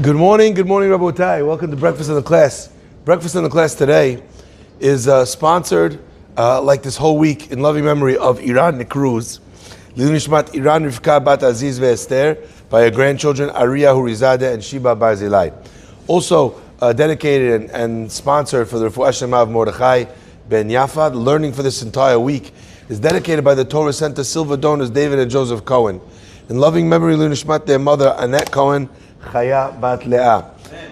Good morning, Rabotai. Welcome to Breakfast in the Class. Breakfast in the Class today is sponsored, like this whole week, in loving memory of Iran Nikruz, Lilun Nishmat Iran Rivka Bat Aziz Ve'Esther, by her grandchildren Ariya Hurizadeh and Shiba Barzilai. Also dedicated and sponsored for the Refuah Shlema of Mordechai Ben Yafa. The learning for this entire week is dedicated by the Torah Center Silver Donors David and Joseph Cohen. In loving memory, Lilun Nishmat, their mother Annette Cohen, Chaya Bat Leah.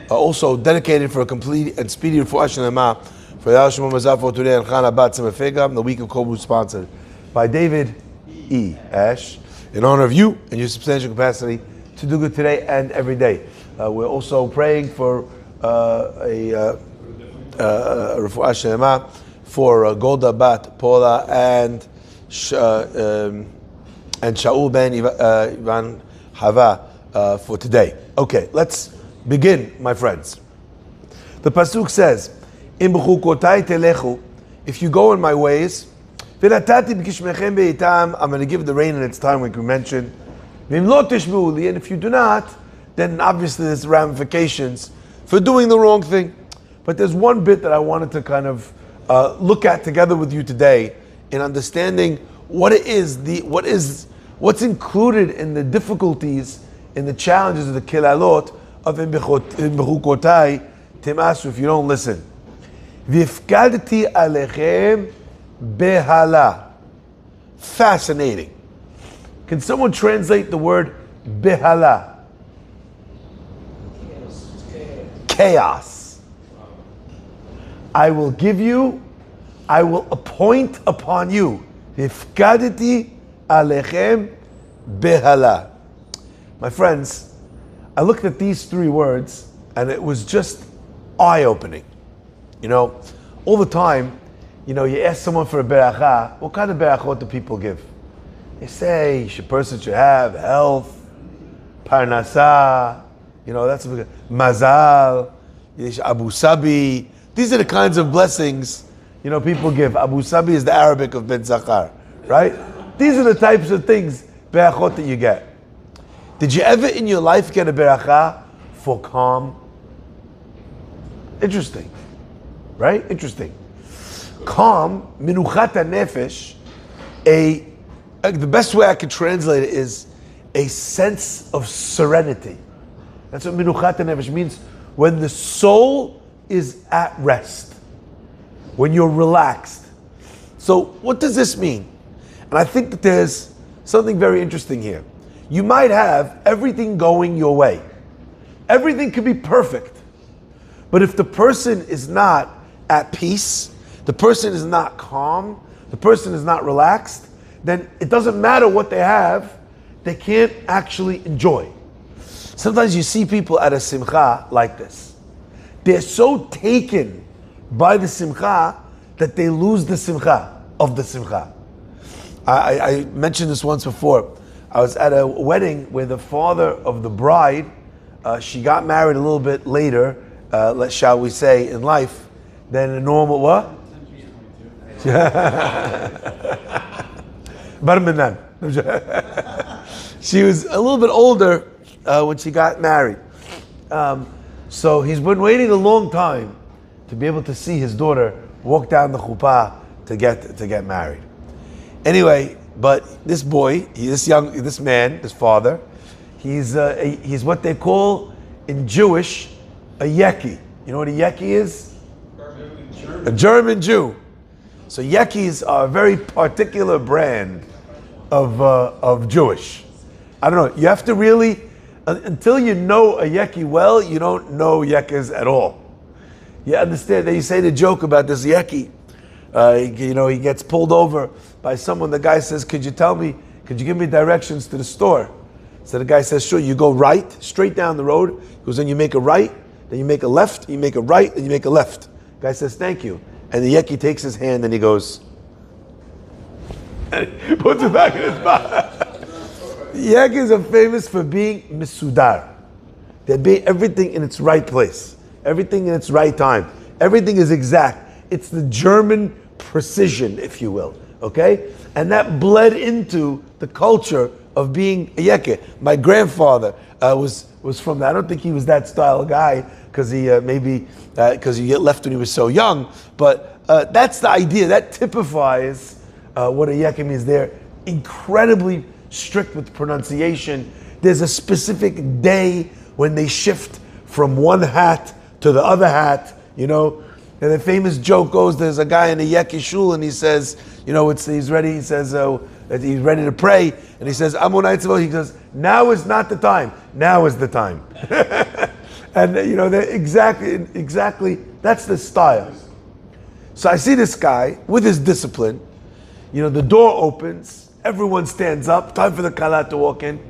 Also dedicated for a complete and speedy Refuah Shlema for Yal Shemo Mazafo today and Chana Bat Tzemefegam, the week of Kobu, sponsored by David E. Ash, in honor of you and your substantial capacity to do good today and every day. We're also praying for a Refuah Shlema for Golda Bat Paula and Shaul Ben Ivan Hava for today. Okay, let's begin, my friends. The pasuk says, "In Bechukotai telechu," if you go in my ways, v'natati b'kishmechem be'itam, I'm going to give the rain in its time, like we mentioned. V'im lo tishmeu li, and if you do not, then obviously there's ramifications for doing the wrong thing. But there's one bit that I wanted to kind of look at together with you today in understanding what it is, what's included in the difficulties, in the challenges of the kilalot of in Bechukotai timasu, if you don't listen. V'ifkadti alechem behala. Fascinating. Can someone translate the word behala? Chaos. I will appoint upon you. V'ifkadti alechem behala. My friends, I looked at these three words and it was just eye-opening. You know, all the time, you ask someone for a beracha, what kind of berachot do people give? They say a person should have health, parnasa, that's mazal, Abu Sabi. These are the kinds of blessings, people give. Abu Sabi is the Arabic of Ben Zachar, right? These are the types of things, berachot, that you get. Did you ever in your life get a beracha for calm? Interesting, right? Interesting. Calm, minuchat nefesh, the best way I could translate it is a sense of serenity. That's what minuchat nefesh means, when the soul is at rest, when you're relaxed. So what does this mean? And I think that there's something very interesting here. You might have everything going your way. Everything could be perfect. But if the person is not at peace, the person is not calm, the person is not relaxed, then it doesn't matter what they have, they can't actually enjoy. Sometimes you see people at a simcha like this. They're so taken by the simcha that they lose the simcha of the simcha. I mentioned this once before. I was at a wedding where the father of the bride, she got married a little bit later, shall we say, in life, than a normal what? She was a little bit older when she got married. So he's been waiting a long time to be able to see his daughter walk down the chuppah to get married. Anyway, but this boy, this man, this father, he's what they call in Jewish a yeki. You know what a yeki is? A German Jew. So yekis are a very particular brand of Jewish. I don't know. You have to really, until you know a yeki well, you don't know yekas at all. You understand that you say the joke about this yeki. He gets pulled over by someone. The guy says, could you give me directions to the store? So the guy says, sure. You go right, straight down the road. He goes, then you make a right, then you make a left, you make a right, then you make a left. The guy says, thank you. And the yeki takes his hand and he goes, and he puts it back in his pocket. Yekis are famous for being misudar. They be everything in its right place, everything in its right time. Everything is exact. It's the German precision, if you will. Okay? And that bled into the culture of being a yeke. My grandfather was from that. I don't think he was that style guy because he because he left when he was so young. But that's the idea. That typifies what a yeke means. They're incredibly strict with pronunciation. There's a specific day when they shift from one hat to the other hat, you know. And the famous joke goes, there's a guy in a yeki shul and he says, you know, he's ready, he says, he's ready to pray. And he says, Amonai Tzavot, he goes, now is not the time, now is the time. And you know, exactly, that's the style. So I see this guy with his discipline, you know, the door opens, everyone stands up, time for the kala to walk in.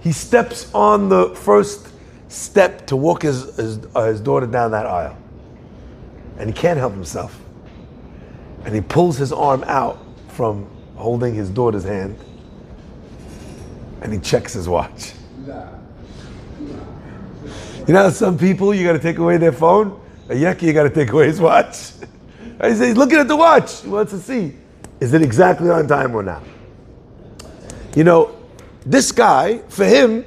He steps on the first step to walk his daughter down that aisle. And he can't help himself. And he pulls his arm out from holding his daughter's hand and he checks his watch. You know, some people, you got to take away their phone. A yeki, you got to take away his watch. He's looking at the watch. He wants to see, is it exactly on time or not? You know, this guy, for him,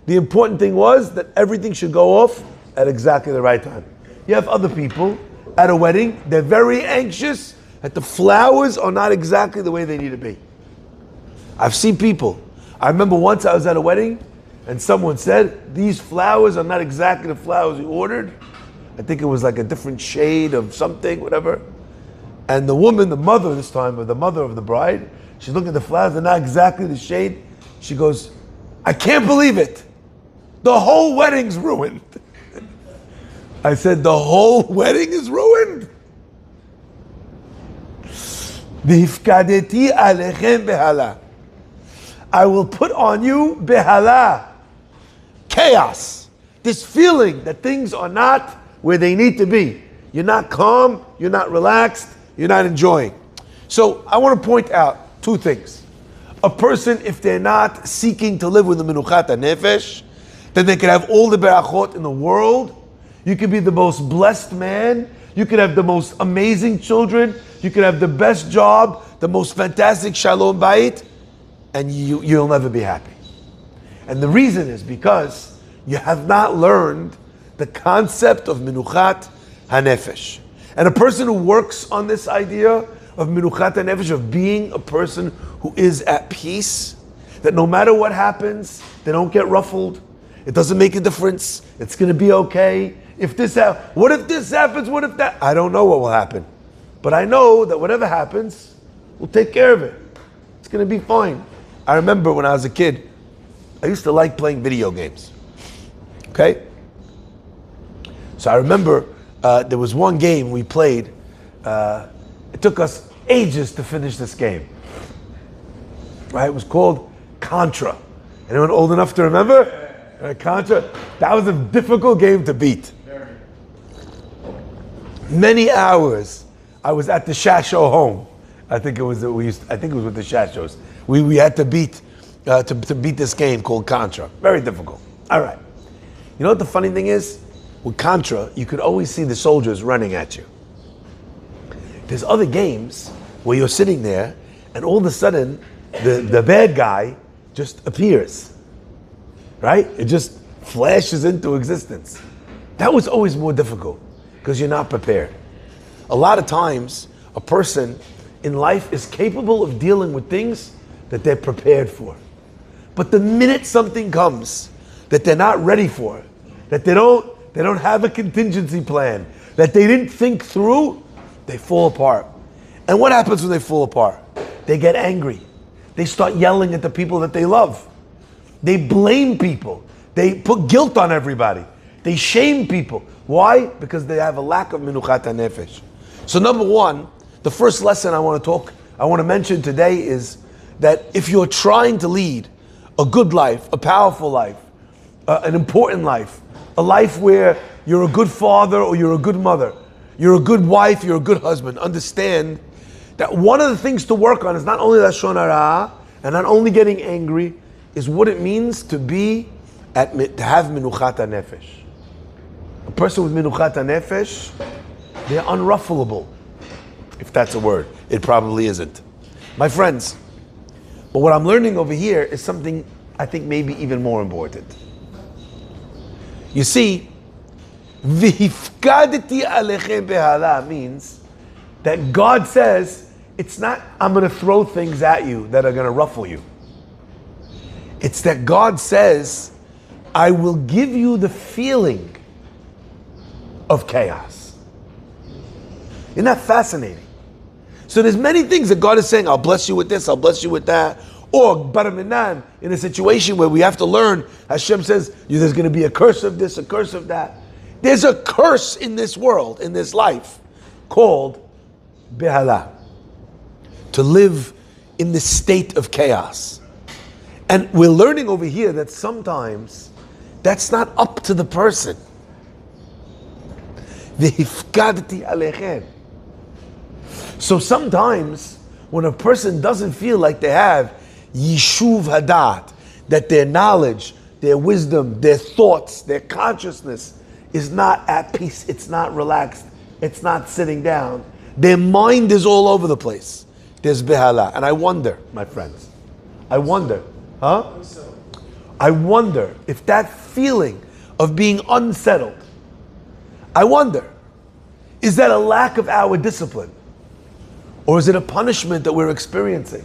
the important thing was that everything should go off at exactly the right time. You have other people at a wedding, they're very anxious that the flowers are not exactly the way they need to be. I've seen people. I remember once I was at a wedding and someone said, these flowers are not exactly the flowers we ordered. I think it was like a different shade of something, whatever. And the woman, the mother this time, or the mother of the bride, she's looking at the flowers, they're not exactly the shade. She goes, I can't believe it. The whole wedding's ruined. I said, the whole wedding is ruined? V'hifkadeti alechem behala. I will put on you behala. Chaos. This feeling that things are not where they need to be. You're not calm, you're not relaxed, you're not enjoying. So I want to point out two things. A person, if they're not seeking to live with the menuchat nefesh, then they can have all the berachot in the world. You could be the most blessed man. You could have the most amazing children. You could have the best job, the most fantastic shalom bayit, and you'll never be happy. And the reason is because you have not learned the concept of menuchat hanefesh. And a person who works on this idea of menuchat hanefesh, of being a person who is at peace, that no matter what happens, they don't get ruffled. It doesn't make a difference. It's going to be okay. If this happens, what if this happens? What if that? I don't know what will happen. But I know that whatever happens, we'll take care of it. It's going to be fine. I remember when I was a kid, I used to like playing video games. Okay? So I remember there was one game we played. It took us ages to finish this game. Right? It was called Contra. Anyone old enough to remember? Contra. That was a difficult game to beat. Many hours. I was at the Shasho home. I think it was with the Shashos. We had to beat to beat this game called Contra. Very difficult. All right. You know what the funny thing is? With Contra, you could always see the soldiers running at you. There's other games where you're sitting there and all of a sudden the bad guy just appears. Right? It just flashes into existence. That was always more difficult because you're not prepared. A lot of times, a person in life is capable of dealing with things that they're prepared for. But the minute something comes that they're not ready for, that they don't have a contingency plan, that they didn't think through, they fall apart. And what happens when they fall apart? They get angry. They start yelling at the people that they love. They blame people. They put guilt on everybody. They shame people. Why? Because they have a lack of menuchat hanefesh. So number one, the first lesson I want to mention today is that if you're trying to lead a good life, a powerful life, an important life, a life where you're a good father or you're a good mother, you're a good wife, you're a good husband, understand that one of the things to work on is not only lashon hara and not only getting angry, is what it means to have menuchat hanefesh. A person with menuchat hanefesh, they're unruffleable, if that's a word. It probably isn't. My friends, but what I'm learning over here is something I think maybe even more important. You see, V'hifkadeti alechem behala means that God says, it's not, I'm going to throw things at you that are going to ruffle you. It's that God says, I will give you the feeling of chaos. Isn't that fascinating? So there's many things that God is saying, I'll bless you with this, I'll bless you with that. Or, baraminan, in a situation where we have to learn, Hashem says, there's going to be a curse of this, a curse of that. There's a curse in this world, in this life, called behala. To live in this state of chaos. And we're learning over here that sometimes that's not up to the person. V'hifkadti alechem. So sometimes when a person doesn't feel like they have yishuv hadat, that their knowledge, their wisdom, their thoughts, their consciousness is not at peace, it's not relaxed, it's not sitting down, their mind is all over the place. There's behala. And I wonder, my friends, I wonder if that feeling of being unsettled, I wonder, is that a lack of our discipline? Or is it a punishment that we're experiencing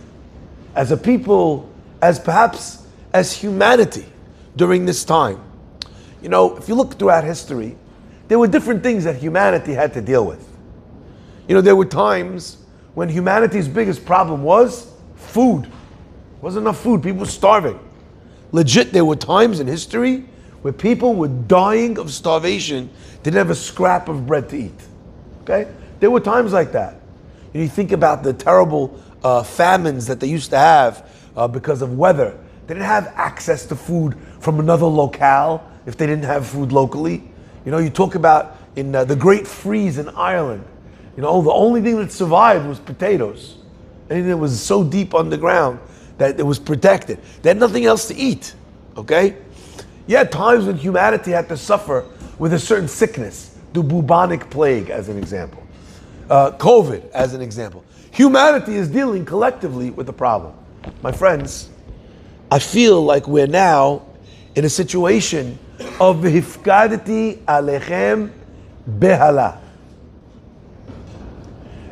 as a people, as perhaps as humanity during this time? You know, if you look throughout history, there were different things that humanity had to deal with. You know, there were times when humanity's biggest problem was food. There wasn't enough food, people were starving. Legit, there were times in history where people were dying of starvation, didn't have a scrap of bread to eat. Okay? There were times like that. You think about the terrible famines that they used to have because of weather. They didn't have access to food from another locale if they didn't have food locally. You know, you talk about in the Great Freeze in Ireland. You know, the only thing that survived was potatoes. Anything that was so deep underground that it was protected. They had nothing else to eat. Okay? You had times when humanity had to suffer with a certain sickness. The bubonic plague, as an example. COVID, as an example. Humanity is dealing collectively with the problem. My friends, I feel like we're now in a situation of v'hifkadeti alechem behala.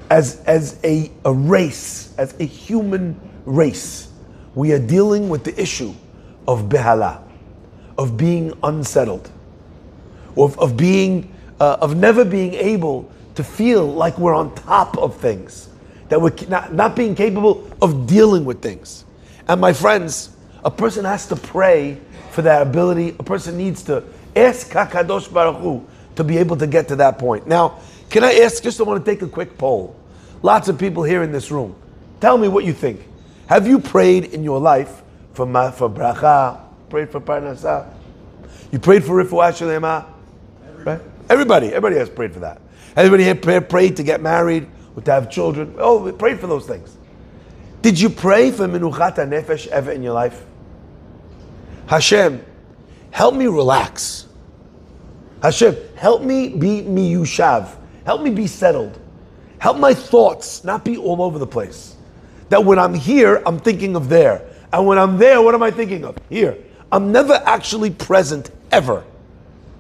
As a race, as a human race, we are dealing with the issue of behala, of being unsettled, of being, of never being able to feel like we're on top of things, that we're not being capable of dealing with things. And my friends, a person has to pray for that ability. A person needs to ask HaKadosh Baruch Hu to be able to get to that point. Now, can I ask, just I want to take a quick poll. Lots of people here in this room. Tell me what you think. Have you prayed in your life for bracha, prayed for parnasah? You prayed for refuah shlema? Right? Everybody has prayed for that. Everybody here prayed to get married or to have children? Oh, we prayed for those things. Did you pray for menuchat nefesh ever in your life? Hashem, help me relax. Hashem, help me be miyushav. Help me be settled. Help my thoughts not be all over the place. That when I'm here, I'm thinking of there. And when I'm there, what am I thinking of? Here. I'm never actually present, ever.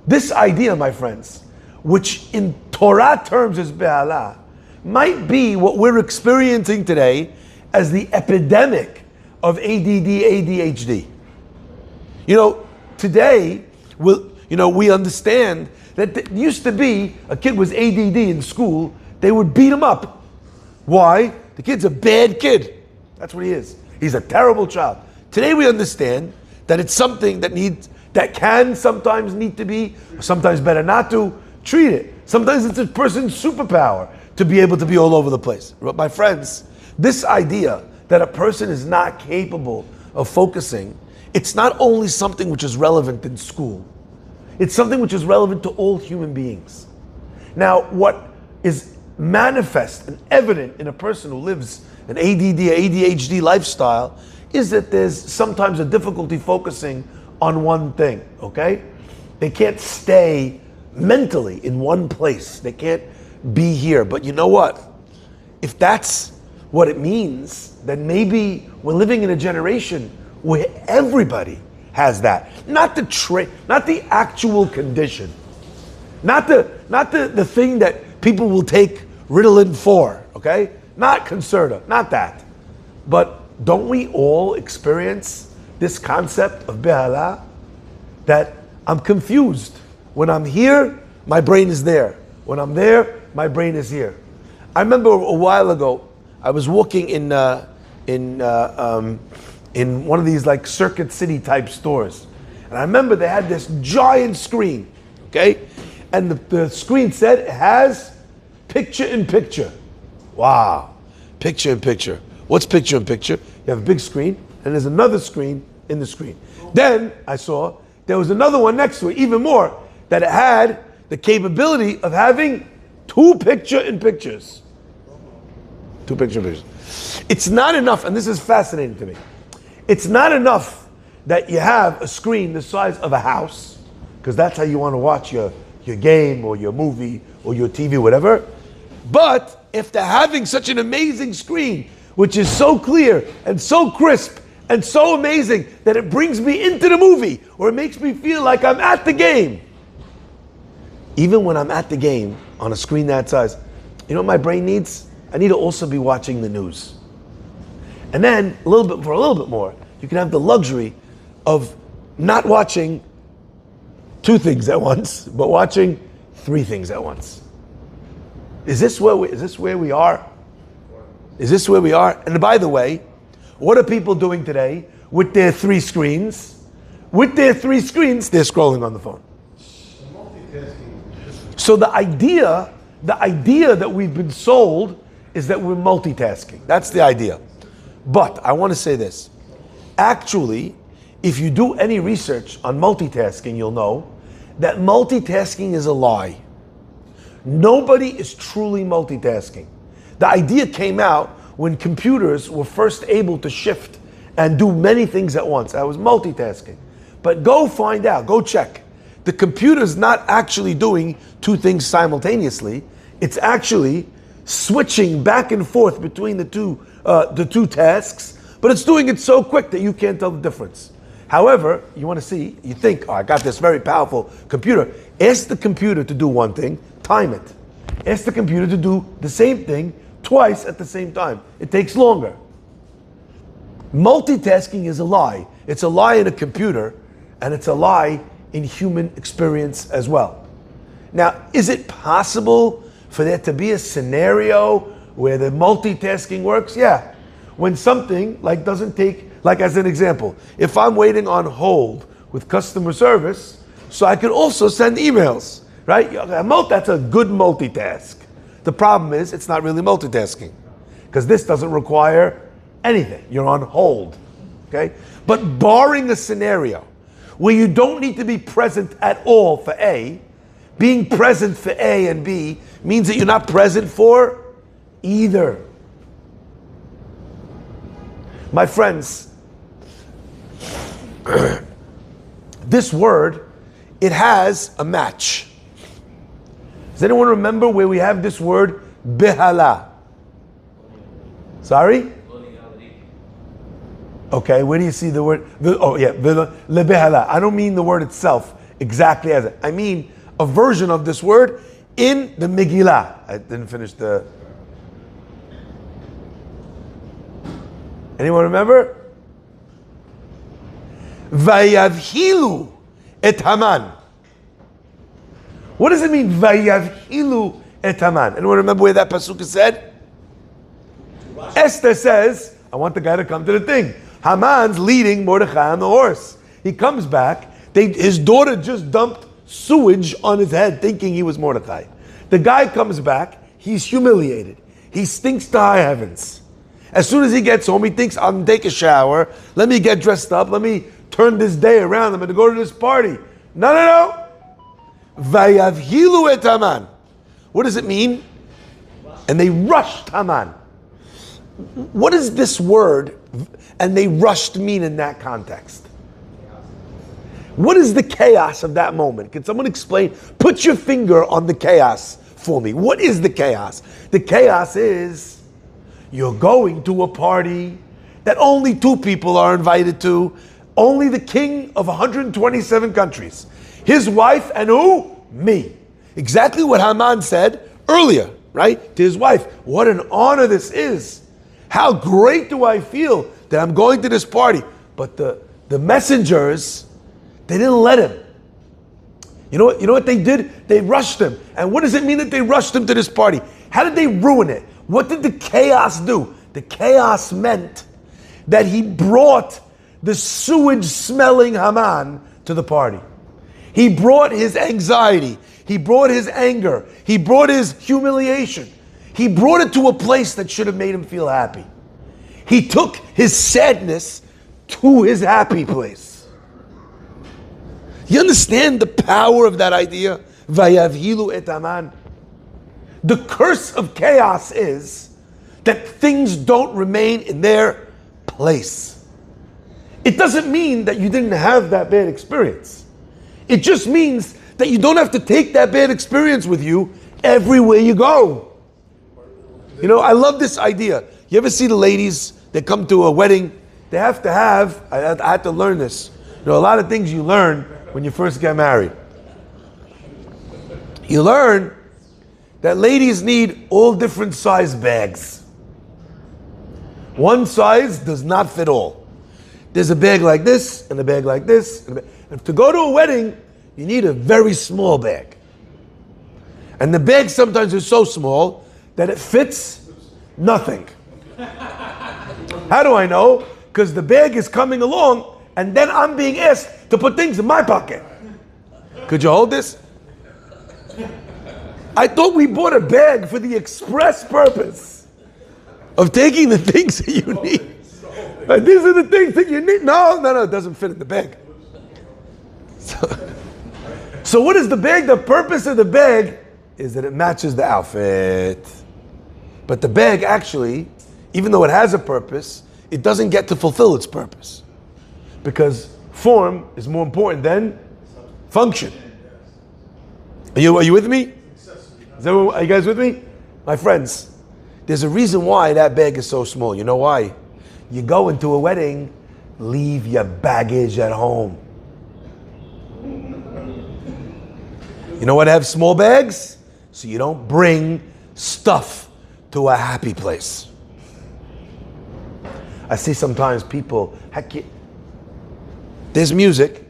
This idea, my friends, which in Torah terms is be'ala, might be what we're experiencing today as the epidemic of ADD, ADHD. You know, today, we understand that it used to be a kid was ADD in school, they would beat him up. Why? The kid's a bad kid. That's what he is. He's a terrible child. Today we understand that it's something that can sometimes need to be, or sometimes better not to, treat it. Sometimes it's a person's superpower to be able to be all over the place. But my friends, this idea that a person is not capable of focusing, it's not only something which is relevant in school, it's something which is relevant to all human beings. Now, what is manifest and evident in a person who lives an ADD, ADHD lifestyle is that there's sometimes a difficulty focusing on one thing, okay? They can't stay mentally in one place. They can't be here. But you know what? If that's what it means, then maybe we're living in a generation where everybody has that. Not not the actual condition. Not the thing that people will take Ritalin for, okay? Not Concerta, not that. But don't we all experience this concept of Behala? That I'm confused. When I'm here, my brain is there. When I'm there, my brain is here. I remember a while ago, I was walking in one of these like Circuit City type stores. And I remember they had this giant screen, okay? And the screen said it has picture in picture. Wow, picture in picture. What's picture in picture? You have a big screen and there's another screen in the screen. Then I saw there was another one next to it, even more, that it had the capability of having two picture in pictures. Two picture in pictures. It's not enough, and this is fascinating to me. It's not enough that you have a screen the size of a house, because that's how you want to watch your game or your movie or your TV, whatever. But if they're having such an amazing screen, which is so clear and so crisp and so amazing that it brings me into the movie or it makes me feel like I'm at the game. Even when I'm at the game on a screen that size, you know what my brain needs? I need to also be watching the news. And then for a little bit more, you can have the luxury of not watching two things at once, but watching three things at once. Is this where we are? Is this where we are? And by the way, what are people doing today with their three screens? With their three screens, they're scrolling on the phone. So the idea that we've been sold is that we're multitasking. That's the idea. But I want to say this. Actually, if you do any research on multitasking, you'll know that multitasking is a lie. Nobody is truly multitasking. The idea came out when computers were first able to shift and do many things at once. That was multitasking. But go find out, go check. The computer's not actually doing two things simultaneously. It's actually switching back and forth between the two tasks, but it's doing it so quick that you can't tell the difference. However, you want to see, you think, oh, I got this very powerful computer. Ask the computer to do one thing, time it. Ask the computer to do the same thing twice at the same time. It takes longer. Multitasking is a lie. It's a lie in a computer, and it's a lie in human experience as well. Now, is it possible for there to be a scenario where the multitasking works? Yeah. When something like doesn't take, like as an example, if I'm waiting on hold with customer service, so I could also send emails, right? That's a good multitask. The problem is it's not really multitasking because this doesn't require anything. You're on hold, okay? But barring a scenario where you don't need to be present at all for A, being present for A and B means that you're not present for either. My friends, this word, it has a match. Does anyone remember where we have this word, behala? Sorry? Okay, where do you see the word? Lebehala. I don't mean the word itself exactly as it. I mean a version of this word in the Megillah. I didn't finish the... Anyone remember? Vayavhilu et Haman. What does it mean, Vayavhilu et Haman? Anyone remember where that pasuk is said? Esther says, I want the guy to come to the thing. Haman's leading Mordechai on the horse. He comes back. His daughter just dumped sewage on his head thinking he was Mordechai. The guy comes back. He's humiliated. He stinks to high heavens. As soon as he gets home, he thinks, I'm going to take a shower. Let me get dressed up. Let me turn this day around. I'm going to go to this party. No. Vayavhilu et Haman. What does it mean? And they rushed Haman. What does this word, and they rushed, mean in that context? What is the chaos of that moment? Can someone explain? Put your finger on the chaos for me. What is the chaos? The chaos is you're going to a party that only 2 people are invited to, only the king of 127 countries, his wife, and who? Me. Exactly what Haman said earlier, right? To his wife. What an honor this is. How great do I feel that I'm going to this party. But the messengers, they didn't let him. You know what they did? They rushed him. And what does it mean that they rushed him to this party? How did they ruin it? What did the chaos do? The chaos meant that he brought the sewage-smelling Haman to the party. He brought his anxiety. He brought his anger. He brought his humiliation. He brought it to a place that should have made him feel happy. He took his sadness to his happy place. You understand the power of that idea? Vayavhilu et Haman. The curse of chaos is that things don't remain in their place. It doesn't mean that you didn't have that bad experience. It just means that you don't have to take that bad experience with you everywhere you go. You know, I love this idea. You ever see the ladies that come to a wedding? They have to have, I had to learn this. There are a lot of things you learn when you first get married. You learn that ladies need all different size bags. One size does not fit all. There's a bag like this, and a bag like this. And to go to a wedding, you need a very small bag. And the bag sometimes is so small that it fits nothing. How do I know? Because the bag is coming along, and then I'm being asked to put things in my pocket. Could you hold this? I thought we bought a bag for the express purpose of taking the things that you need. These are the things that you need. No, it doesn't fit in the bag. So what is the bag? The purpose of the bag is that it matches the outfit. But the bag actually, even though it has a purpose, it doesn't get to fulfill its purpose. Because form is more important than function. Are you with me? Are you guys with me? My friends, there's a reason why that bag is so small. You know why? You go into a wedding, leave your baggage at home. You know why they have small bags? So you don't bring stuff to a happy place. I see sometimes people, there's music.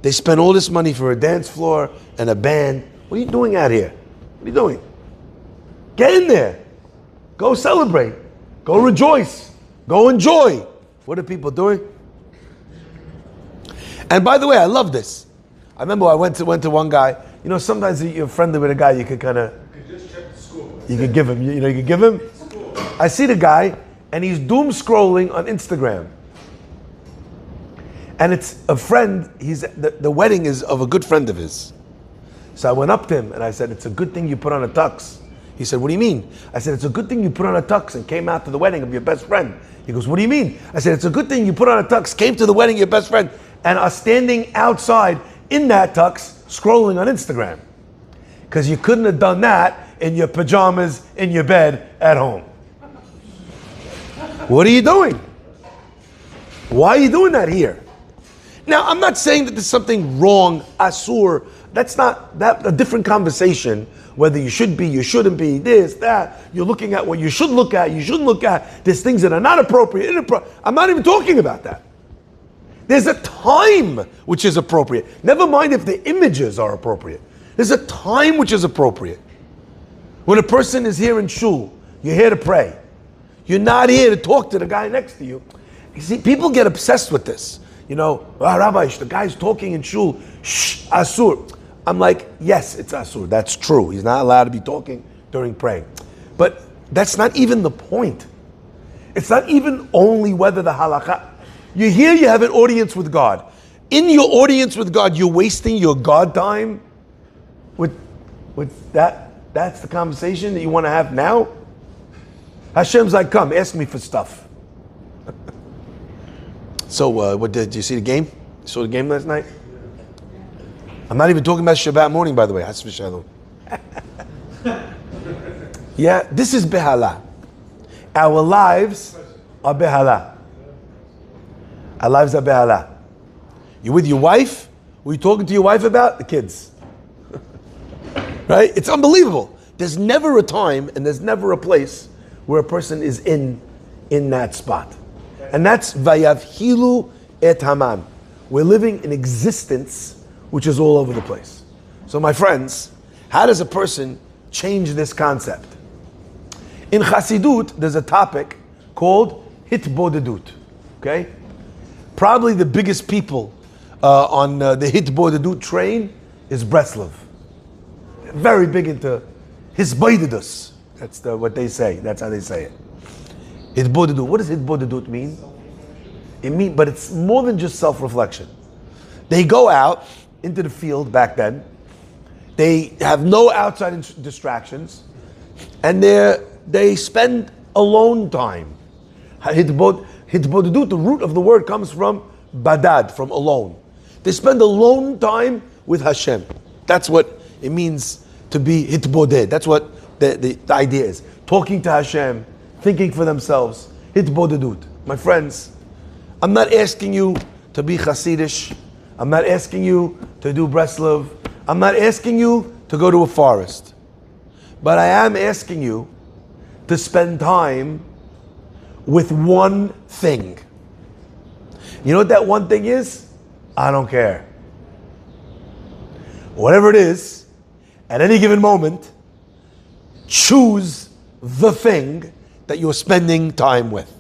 They spend all this money for a dance floor and a band. What are you doing out here? What are you doing? Get in there. Go celebrate. Go rejoice. Go enjoy. What are people doing? And by the way, I love this. I remember I went to one guy. You know, sometimes you're friendly with a guy, you could kind of, you could give him, you could give him. I see the guy, and he's doom scrolling on Instagram. And it's a friend, the wedding is of a good friend of his. So I went up to him and I said, it's a good thing you put on a tux. He said, what do you mean? I said, it's a good thing you put on a tux and came out to the wedding of your best friend. He goes, what do you mean? I said, it's a good thing you put on a tux, came to the wedding of your best friend, and are standing outside in that tux scrolling on Instagram. Because you couldn't have done that in your pajamas in your bed at home. What are you doing? Why are you doing that here? Now, I'm not saying that there's something wrong, asur. That's not a different conversation. Whether you should be, you shouldn't be, this, that. You're looking at what you should look at, you shouldn't look at. There's things that are not appropriate, inappropriate. I'm not even talking about that. There's a time which is appropriate. Never mind if the images are appropriate. There's a time which is appropriate. When a person is here in shul, you're here to pray. You're not here to talk to the guy next to you. You see, people get obsessed with this. You know, Rabbi, the guy's talking in shul, shh, asur. I'm like, yes, it's asur. That's true. He's not allowed to be talking during praying. But that's not even the point. It's not even only whether the halakha. You're here, you have an audience with God. In your audience with God, you're wasting your God time with that. That's the conversation that you want to have now? Hashem's like, come, ask me for stuff. So, what did you see the game? You saw the game last night? I'm not even talking about Shabbat morning, by the way. Has v'shalom. Yeah, this is behala. Our lives are behala. Our lives are be'ala. You're with your wife. What are you talking to your wife about? The kids. Right? It's unbelievable. There's never a time and there's never a place where a person is in that spot. And that's vayavhilu et haman. We're living an existence which is all over the place. So my friends, how does a person change this concept? In Chassidut, there's a topic called hitbodedut. Okay? Probably the biggest people on the hitbodedut train is Breslov. Very big into hisboidedus. That's what they say. That's how they say it. Hitbodedut. What does hitbodedut mean? But it's more than just self-reflection. They go out into the field back then. They have no outside distractions, and they spend alone time. Hitbodedut, the root of the word comes from badad, from alone. They spend alone time with Hashem. That's what it means to be hitboded. That's what the idea is. Talking to Hashem, thinking for themselves. Hitbodedut. My friends, I'm not asking you to be Hasidish. I'm not asking you to do Breslov. I'm not asking you to go to a forest. But I am asking you to spend time with one thing. You know what that one thing is? I don't care. Whatever it is, at any given moment, choose the thing that you're spending time with.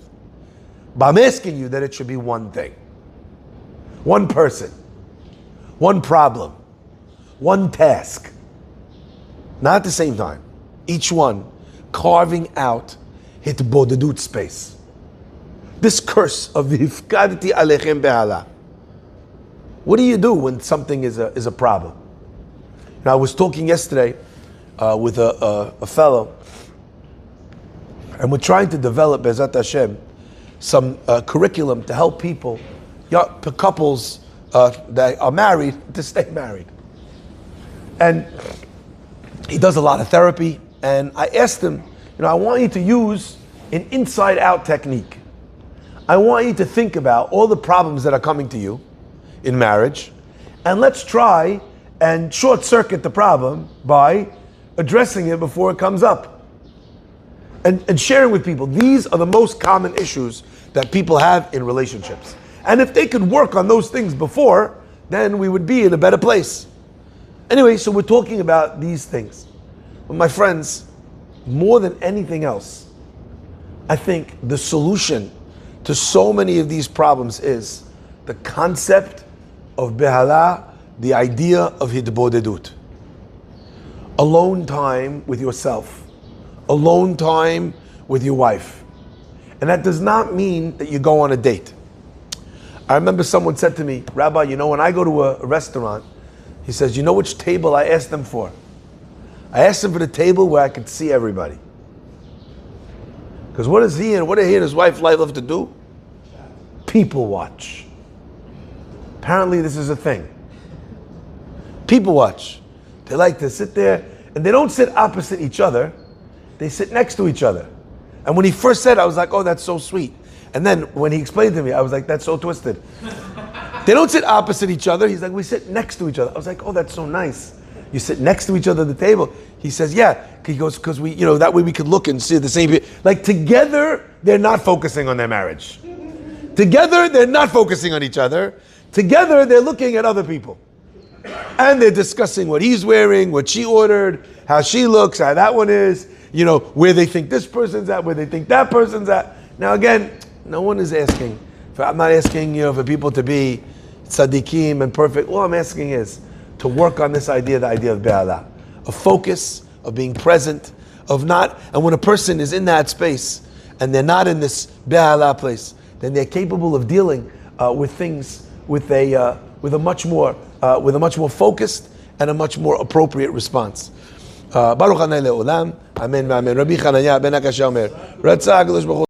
But I'm asking you that it should be one thing. One person. One problem. One task. Not at the same time. Each one carving out hitbodedut space. This curse of v'hifkadti alechem be'ala. What do you do when something is a problem? Now, I was talking yesterday with a fellow, and we're trying to develop, Be'ezat Hashem, some curriculum to help people, couples that are married, to stay married. And he does a lot of therapy, and I asked him, I want you to use an inside-out technique. I want you to think about all the problems that are coming to you in marriage, and let's try and short-circuit the problem by addressing it before it comes up. And sharing with people, these are the most common issues that people have in relationships. And if they could work on those things before, then we would be in a better place. Anyway, so we're talking about these things. But my friends, more than anything else, I think the solution to so many of these problems is the concept of behala, the idea of hitbodedut. Alone time with yourself. Alone time with your wife. And that does not mean that you go on a date. I remember someone said to me, Rabbi, when I go to a restaurant, he says, you know which table I asked them for? I asked them for the table where I could see everybody. Because what does he and his wife love to do? People watch. Apparently this is a thing. People watch. They like to sit there, and they don't sit opposite each other. They sit next to each other. And when he first said, I was like, oh, that's so sweet. And then when he explained to me, I was like, that's so twisted. They don't sit opposite each other. He's like, we sit next to each other. I was like, oh, that's so nice. You sit next to each other at the table. He says, yeah. He goes, because we, that way we could look and see the same people. Like together, they're not focusing on their marriage. Together, they're not focusing on each other. Together, they're looking at other people. And they're discussing what he's wearing, what she ordered, how she looks, how that one is, where they think this person's at, where they think that person's at. Now again, no one is asking. I'm not asking, for people to be tzaddikim and perfect. All I'm asking is to work on this idea, the idea of be'ala. A focus, of being present, of not, and when a person is in that space, and they're not in this be'ala place, then they're capable of dealing with things with a much more focused and a much more appropriate response. Baruch Hanei Le'olam. Amen v'amen. Rabbi Chananya ben Akashya omer, Ratzah HaKadosh Baruch Hu